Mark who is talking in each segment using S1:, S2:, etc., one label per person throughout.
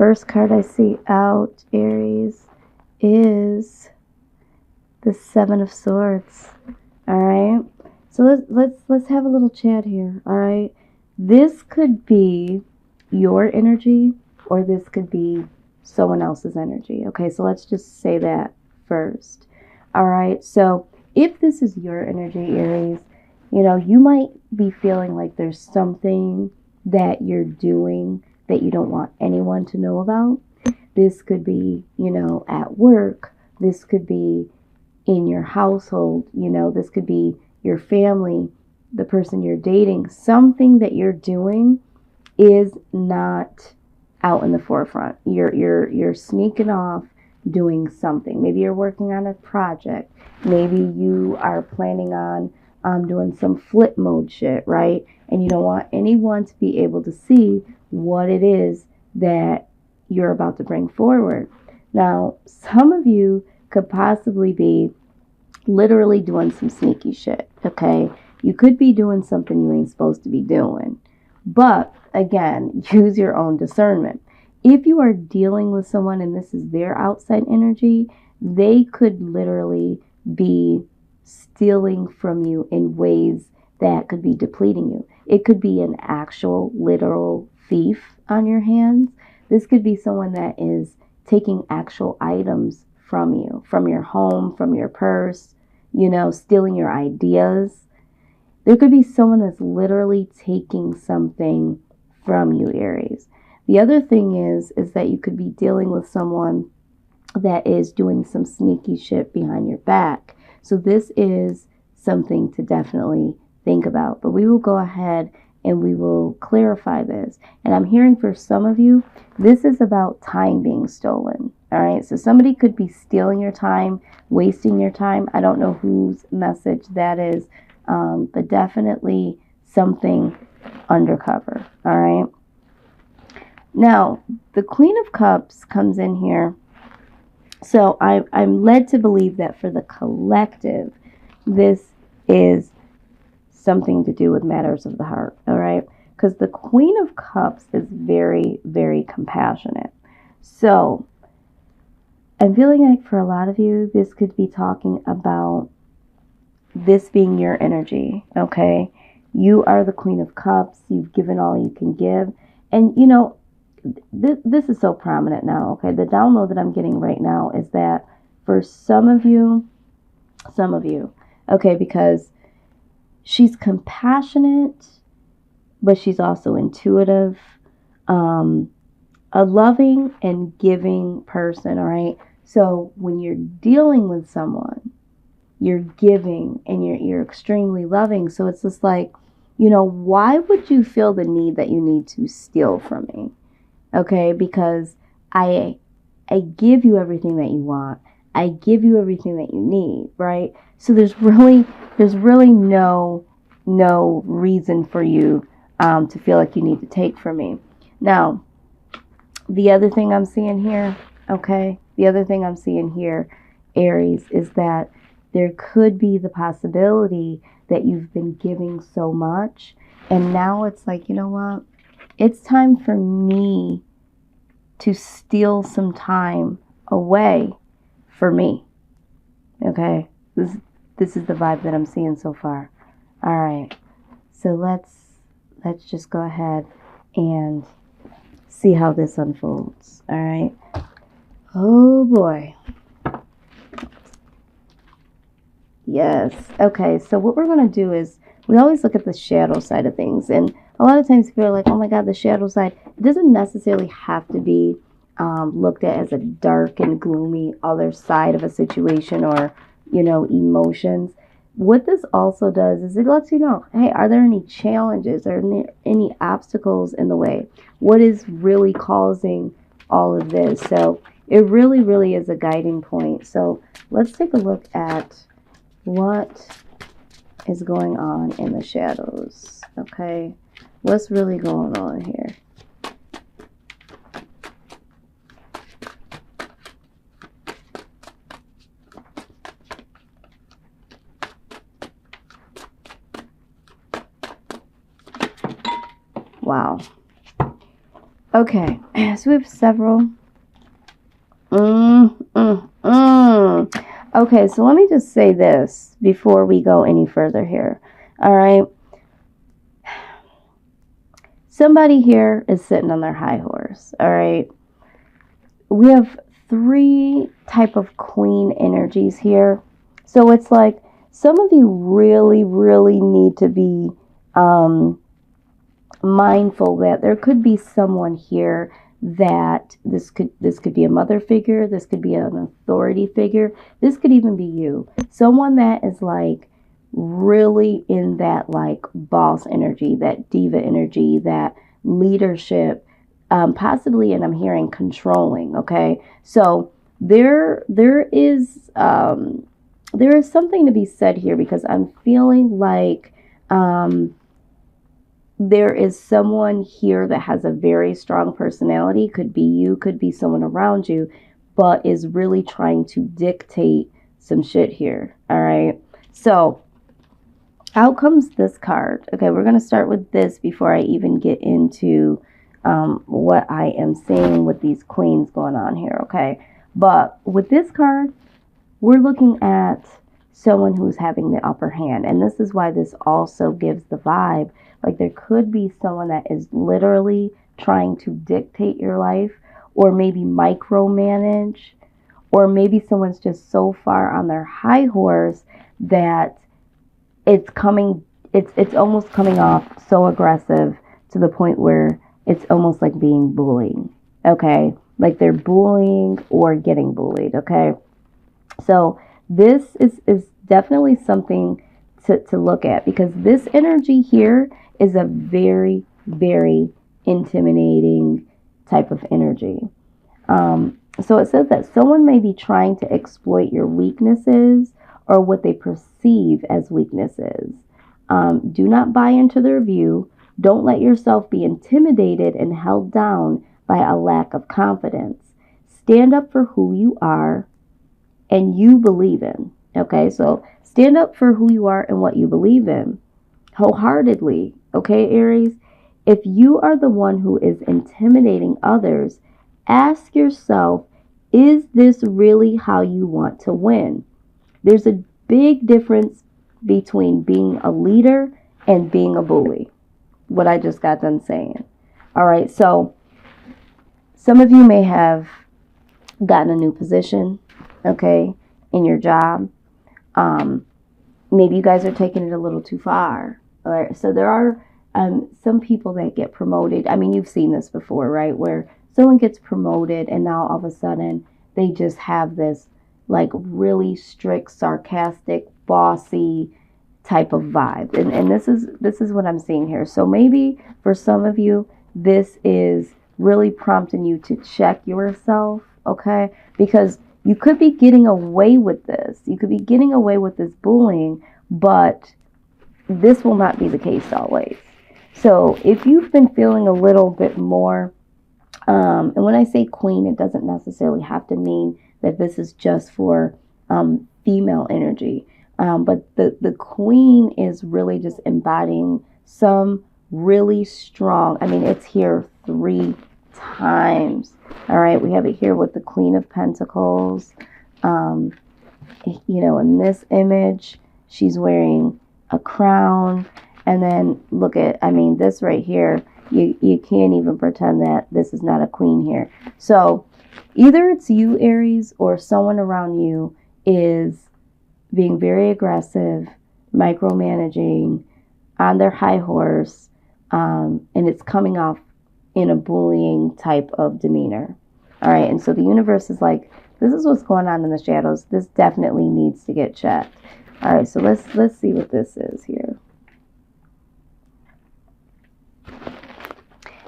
S1: First card I see out, Aries, is the Seven of Swords. All right. So let's have a little chat here. All right. This could be your energy, or this could be someone else's energy. Okay. So let's just say that first. All right. So if this is your energy, Aries, you might be feeling like there's something that you're doing that you don't want anyone to know about. This could be, at work. This could be in your household. This could be your family, the person you're dating. Something that you're doing is not out in the forefront. You're sneaking off doing something. Maybe you're working on a project. Maybe you are planning on doing some flip mode shit, right? And you don't want anyone to be able to see what it is that you're about to bring forward. Now, some of you could possibly be literally doing some sneaky shit, okay? You could be doing something you ain't supposed to be doing. But again, use your own discernment. If you are dealing with someone and this is their outside energy, they could literally be stealing from you in ways that could be depleting you. It could be an actual literal thief on your hands. This could be someone that is taking actual items from you, from your home, from your purse, stealing your ideas. There could be someone that's literally taking something from you, Aries. The other thing is that you could be dealing with someone that is doing some sneaky shit behind your back. So this is something to definitely think about. But we will go ahead and we will clarify this. And I'm hearing for some of you, this is about time being stolen. All right. So somebody could be stealing your time, wasting your time. I don't know whose message that is, but definitely something undercover. All right. Now, the Queen of Cups comes in here. So I'm led to believe that for the collective, this is something to do with matters of the heart, all right? Because the Queen of Cups is very, very compassionate. So I'm feeling like for a lot of you, this could be talking about this being your energy, okay? You are the Queen of Cups. You've given all you can give. And, this is so prominent now, okay? The download that I'm getting right now is that for some of you, okay, because she's compassionate, but she's also intuitive, a loving and giving person, all right? So when you're dealing with someone, you're giving and you're extremely loving. So it's just like, why would you feel the need that you need to steal from me? Okay, because I give you everything that you want. I give you everything that you need, right? So there's really no reason for you to feel like you need to take from me. Now, the other thing I'm seeing here, Aries, is that there could be the possibility that you've been giving so much, and now it's like, you know what? It's time for me to steal some time away for me. Okay? This is the vibe that I'm seeing so far. All right. So let's just go ahead and see how this unfolds. All right? Oh boy. Yes. Okay. So what we're going to do is we always look at the shadow side of things, and a lot of times people are like, oh my God, the shadow side. It doesn't necessarily have to be looked at as a dark and gloomy other side of a situation or, emotions. What this also does is it lets you know, hey, are there any challenges? Are there any obstacles in the way? What is really causing all of this? So it really, really is a guiding point. So let's take a look at what is going on in the shadows. Okay, what's really going on here? Wow. Okay, so we have several. Okay, so let me just say this before we go any further here. All right. Somebody here is sitting on their high horse. All right. We have 3 type of queen energies here. So it's like some of you really, really need to be mindful that there could be someone here that this could be a mother figure, this could be an authority figure, this could even be you, someone that is like really in that like boss energy, that diva energy, that leadership, possibly, and I'm hearing controlling. Okay, so there is something to be said here because I'm feeling like there is someone here that has a very strong personality, could be you, could be someone around you, but is really trying to dictate some shit here. All right. So out comes this card. Okay, we're going to start with this before I even get into what I am seeing with these queens going on here. Okay. But with this card, we're looking at someone who's having the upper hand. And this is why this also gives the vibe like there could be someone that is literally trying to dictate your life, or maybe micromanage, or maybe someone's just so far on their high horse that it's almost coming off so aggressive to the point where it's almost like being bullying. Okay? Like they're bullying or getting bullied. Okay? So this is definitely something to look at, because this energy here is a very, very intimidating type of energy. So it says that someone may be trying to exploit your weaknesses or what they perceive as weaknesses. Do not buy into their view. Don't let yourself be intimidated and held down by a lack of confidence. Stand up for who you are and you believe in. Okay, so stand up for who you are and what you believe in wholeheartedly. Okay, Aries? If you are the one who is intimidating others, ask yourself, is this really how you want to win? There's a big difference between being a leader and being a bully. What I just got done saying. All right, so some of you may have gotten a new position, okay, in your job. Maybe you guys are taking it a little too far. All right, so there are some people that get promoted. I mean, you've seen this before, right? Where someone gets promoted and now all of a sudden they just have this like really strict, sarcastic, bossy type of vibe. And this is what I'm seeing here. So maybe for some of you, this is really prompting you to check yourself, okay? Because you could be getting away with this. You could be getting away with this bullying, but this will not be the case always. So if you've been feeling a little bit more, and when I say queen, it doesn't necessarily have to mean that this is just for female energy. But the queen is really just embodying some really strong, I mean, it's here 3 times. All right, we have it here with the Queen of Pentacles. In this image, she's wearing a crown. And then look at, I mean, this right here, you can't even pretend that this is not a queen here. So either it's you, Aries, or someone around you is being very aggressive, micromanaging, on their high horse, and it's coming off in a bullying type of demeanor. All right, and so the universe is like, this is what's going on in the shadows. This definitely needs to get checked. All right, so let's see what this is here.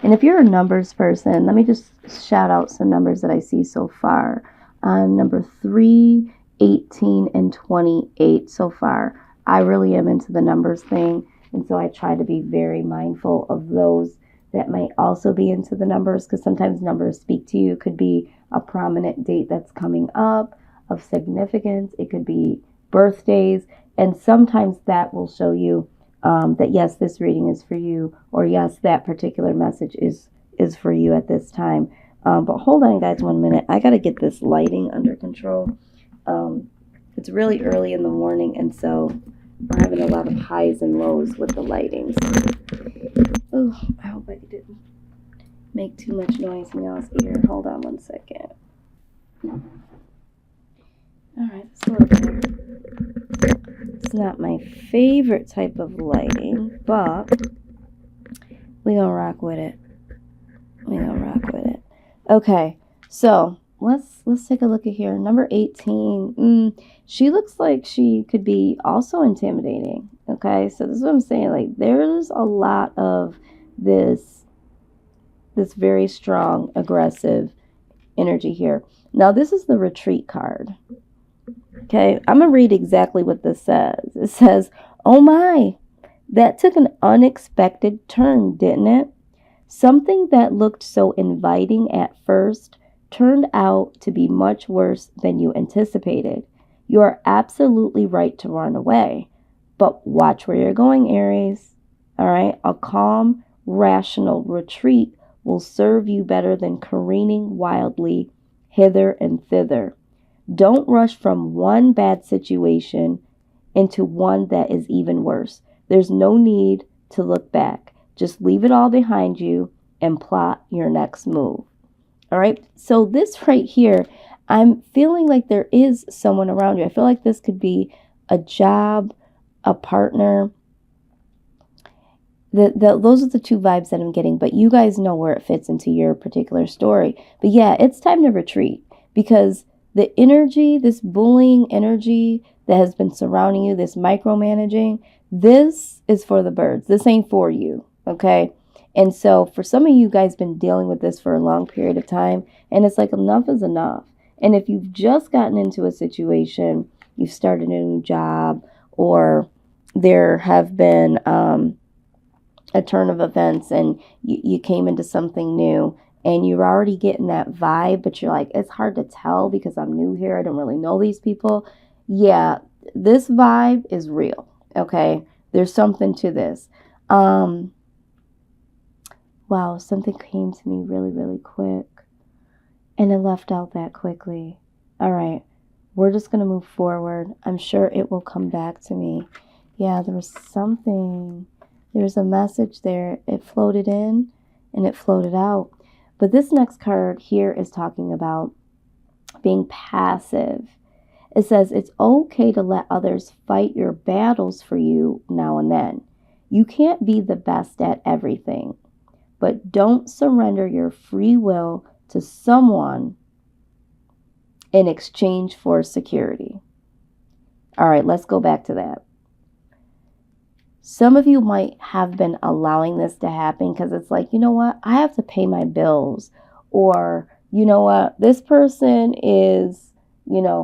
S1: And if you're a numbers person, let me just shout out some numbers that I see so far. Number 3, 18, and 28 so far. I really am into the numbers thing, and so I try to be very mindful of those that might also be into the numbers, because sometimes numbers speak to you. It could be a prominent date that's coming up of significance. It could be birthdays, and sometimes that will show you that yes, this reading is for you, or yes, that particular message is is for you at this time. But hold on, guys, 1 minute. I got to get this lighting under control. It's really early in the morning, and so we're having a lot of highs and lows with the lighting. Oh, I hope I didn't make too much noise in y'all's ear. Hold on 1 second. Alright, that's a little better. It's not my favorite type of lighting, but we gonna rock with it. Okay, so let's take a look at here. Number 18. She looks like she could be also intimidating. Okay, so this is what I'm saying. Like, there's a lot of this very strong, aggressive energy here. Now, this is the retreat card. Okay, I'm going to read exactly what this says. It says, "Oh my, that took an unexpected turn, didn't it? Something that looked so inviting at first turned out to be much worse than you anticipated. You are absolutely right to run away. But watch where you're going, Aries. All right, a calm, rational retreat will serve you better than careening wildly hither and thither. Don't rush from one bad situation into one that is even worse. There's no need to look back. Just leave it all behind you and plot your next move." All right. So this right here, I'm feeling like there is someone around you. I feel like this could be a job, a partner. Those are the two vibes that I'm getting, but you guys know where it fits into your particular story. But yeah, it's time to retreat, because the energy, this bullying energy that has been surrounding you, this micromanaging, this is for the birds. This ain't for you, okay? And so for some of you guys been dealing with this for a long period of time, and it's like enough is enough. And if you've just gotten into a situation, you've started a new job, or there have been a turn of events and you came into something new, and you're already getting that vibe, but you're like, it's hard to tell because I'm new here. I don't really know these people. Yeah, this vibe is real, okay? There's something to this. Wow, something came to me really, really quick, and it left out that quickly. All right, we're just going to move forward. I'm sure it will come back to me. Yeah, there was something. There was a message there. It floated in and it floated out. But this next card here is talking about being passive. It says it's okay to let others fight your battles for you now and then. You can't be the best at everything, but don't surrender your free will to someone in exchange for security. All right, let's go back to that. Some of you might have been allowing this to happen because it's like, you know what, I have to pay my bills, or you know what, this person is,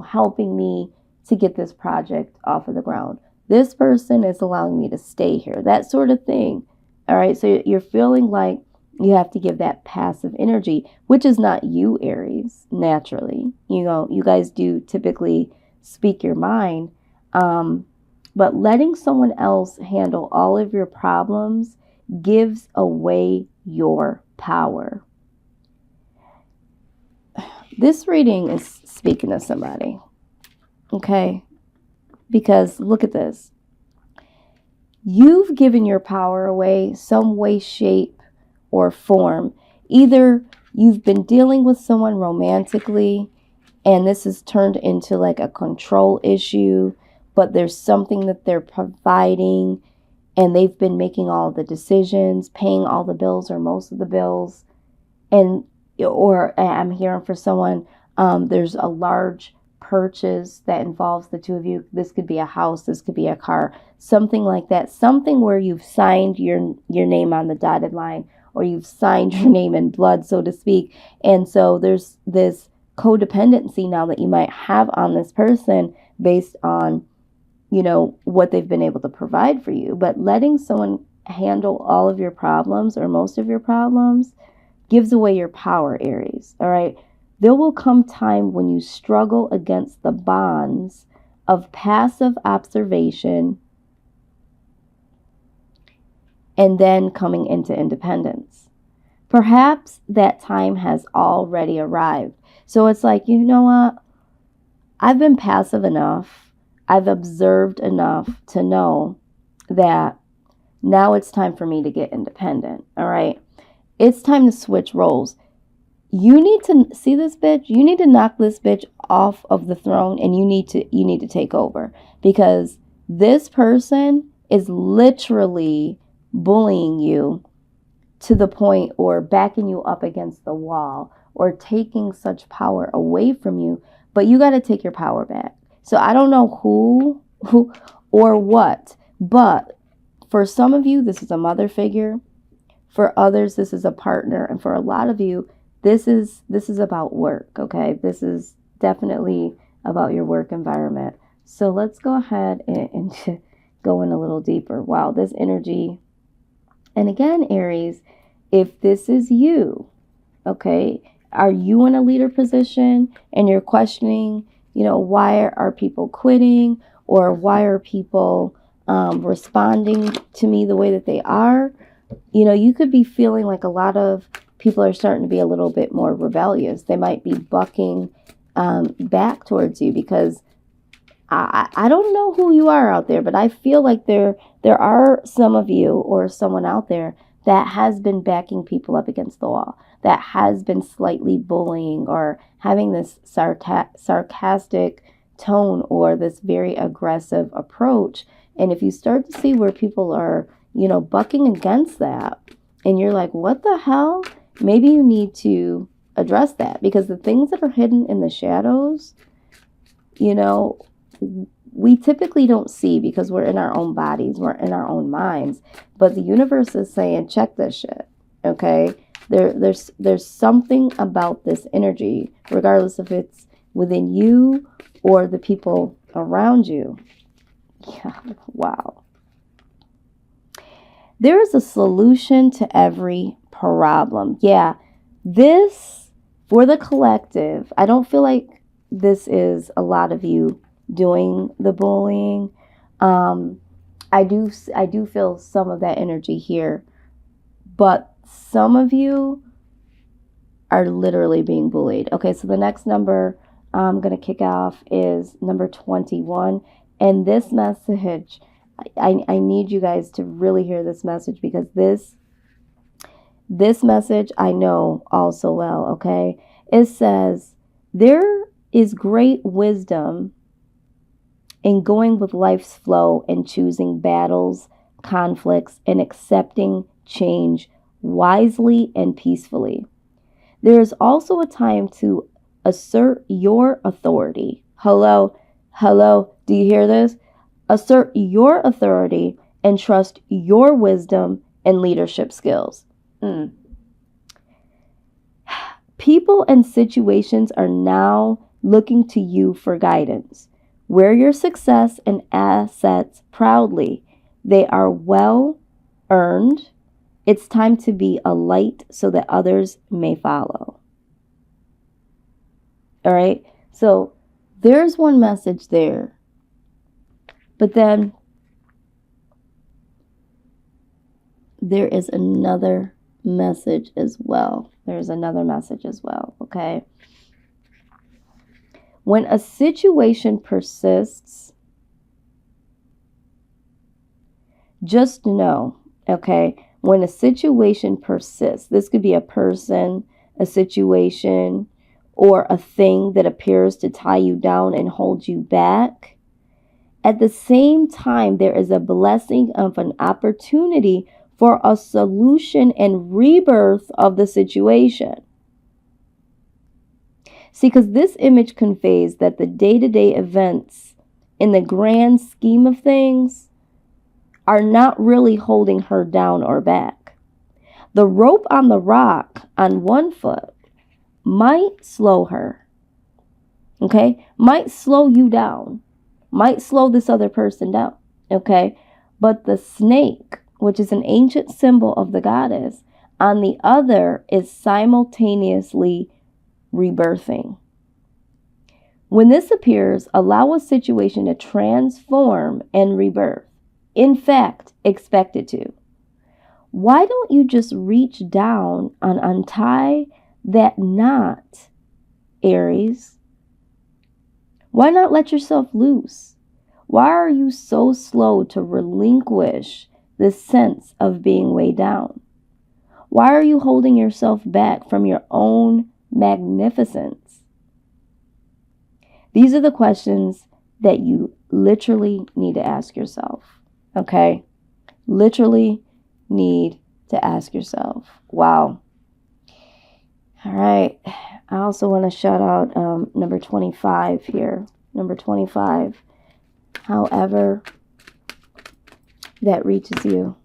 S1: helping me to get this project off of the ground. This person is allowing me to stay here, that sort of thing. All right, so you're feeling like you have to give that passive energy, which is not you, Aries, naturally. You guys do typically speak your mind. But letting someone else handle all of your problems gives away your power. This reading is speaking to somebody, okay? Because look at this. You've given your power away some way, shape, or form. Either you've been dealing with someone romantically, and this has turned into like a control issue, but there's something that they're providing, and they've been making all the decisions, paying all the bills or most of the bills. Or I'm hearing for someone, there's a large purchase that involves the two of you. This could be a house, this could be a car, something like that. Something where you've signed your name on the dotted line, or you've signed your name in blood, so to speak. And so there's this codependency now that you might have on this person based on what they've been able to provide for you. But letting someone handle all of your problems or most of your problems gives away your power, Aries. All right. There will come time when you struggle against the bonds of passive observation and then coming into independence. Perhaps that time has already arrived. So it's like, you know what? I've been passive enough. I've observed enough to know that now it's time for me to get independent. All right. It's time to switch roles. You need to see this bitch. You need to knock this bitch off of the throne, and you need to take over, because this person is literally bullying you to the point, or backing you up against the wall, or taking such power away from you. But you got to take your power back. So I don't know who or what, but for some of you, this is a mother figure. For others, this is a partner. And for a lot of you, this is about work, okay? This is definitely about your work environment. So let's go ahead and go in a little deeper. Wow, this energy. And again, Aries, if this is you, okay, are you in a leader position and you're questioning, why are people quitting, or why are people responding to me the way that they are? You could be feeling like a lot of people are starting to be a little bit more rebellious. They might be bucking back towards you, because I don't know who you are out there, but I feel like there are some of you or someone out there that has been backing people up against the wall, that has been slightly bullying or having this sarcastic tone or this very aggressive approach. And if you start to see where people are, bucking against that, and you're like, what the hell? Maybe you need to address that, because the things that are hidden in the shadows, we typically don't see, because we're in our own bodies, we're in our own minds. But the universe is saying, check this shit, okay? There's something about this energy, regardless if it's within you or the people around you. Yeah, wow. There is a solution to every problem. Yeah, this, for the collective, I don't feel like this is a lot of you doing the bullying. I do feel some of that energy here, but some of you are literally being bullied. Okay, so the next number I'm going to kick off is number 21. And this message, I need you guys to really hear this message, because this message I know all so well, okay? It says, there is great wisdom in going with life's flow and choosing battles, conflicts, and accepting change wisely and peacefully. There is also a time to assert your authority. Hello, do you hear this? Assert your authority and trust your wisdom and leadership skills. People and situations are now looking to you for guidance. Wear your success and assets proudly. They are well earned. It's time to be a light so that others may follow. All right. So there's one message there. But then there is another message as well. There's another message as well. Okay. When a situation persists, just know, okay, when a situation persists, this could be a person, a situation, or a thing that appears to tie you down and hold you back. At the same time, there is a blessing of an opportunity for a solution and rebirth of the situation. See, because this image conveys that the day-to-day events in the grand scheme of things are not really holding her down or back. The rope on the rock on one foot might slow her, okay? Might slow you down, might slow this other person down, okay? But the snake, which is an ancient symbol of the goddess, on the other is simultaneously rebirthing. When this appears, allow a situation to transform and rebirth. In fact, expect it to. Why don't you just reach down and untie that knot, Aries? Why not let yourself loose? Why are you so slow to relinquish this sense of being weighed down? Why are you holding yourself back from your own magnificence? These are the questions that you literally need to ask yourself, okay? Literally need to ask yourself. Wow. All right. I also want to shout out number 25 here. Number 25. However that reaches you.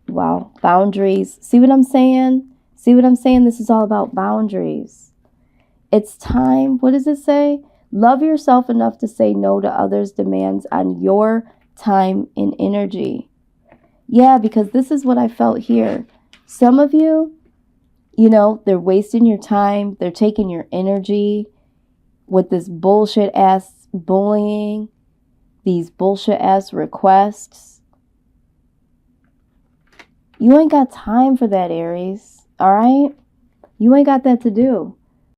S1: Wow. Boundaries. See what I'm saying? See what I'm saying? This is all about boundaries. It's time. What does it say? Love yourself enough to say no to others' demands on your time and energy. Yeah, because this is what I felt here. Some of you, they're wasting your time. They're taking your energy with this bullshit ass bullying, these bullshit ass requests. You ain't got time for that, Aries. All right? You ain't got that to do.